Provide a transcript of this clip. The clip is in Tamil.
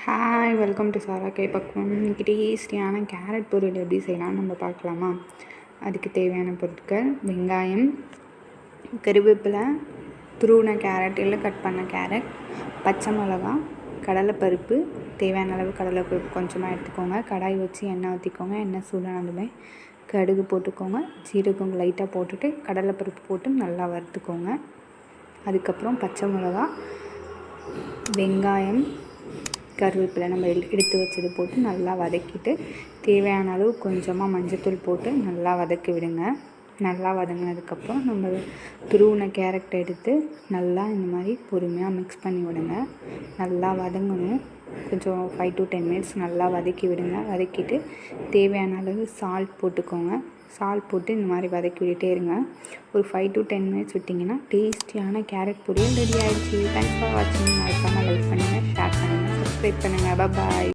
ஹாய், வெல்கம் டு சாரா கை பக்குவம். இன்றைக்கி டேஸ்டியான கேரட் பொரியல் எப்படி செய்யலாம்னு நம்ம பார்க்கலாமா? அதுக்கு தேவையான பொருட்கள்: வெங்காயம், கருவேப்பிலை, துருவின கேரட் இல்லை கட் பண்ண கேரட், பச்சை மிளகா, கடலைப்பருப்பு, தேவையான அளவு கடலைப்பருப்பு கொஞ்சமாக எடுத்துக்கோங்க. கடாய் வச்சு எண்ணெய் ஊற்றிக்கோங்க. எண்ணெய் சூடானதுமே கடுகு போட்டுக்கோங்க. ஜீரகம் லைட்டாக போட்டுட்டு கடலைப்பருப்பு போட்டு நல்லா வறுத்துக்கோங்க. அதுக்கப்புறம் பச்சை மிளகா, வெங்காயம், கருவேப்பிலை நம்ம எடுத்து வச்சது போட்டு நல்லா வதக்கிட்டு தேவையான அளவு கொஞ்சமாக மஞ்சத்தூள் போட்டு நல்லா வதக்கி விடுங்க. நல்லா வதங்கினதுக்கப்புறம் நம்ம துருவின கேரட்டை எடுத்து நல்லா இந்த மாதிரி பொறுமையாக மிக்ஸ் பண்ணி விடுங்க. நல்லா வதங்கணும். கொஞ்சம் 5 to 10 minutes நல்லா வதக்கி விடுங்க. வதக்கிட்டு தேவையான அளவு சால்ட் போட்டுக்கோங்க. சால்ட் போட்டு இந்த மாதிரி வதக்கி விட்டுட்டே இருங்க. ஒரு 5 to 10 minutes விட்டிங்கன்னா டேஸ்டியான கேரட் பொரியல் ரெடி ஆகிடுச்சு. தேங்க்ஸ் ஃபார் வாட்சிங். மறக்காமல் லைக் பண்ணுங்கள், ஷேர் பண்ணுங்கள், சப்ஸ்கிரைப் பண்ணுங்கள். பாய்.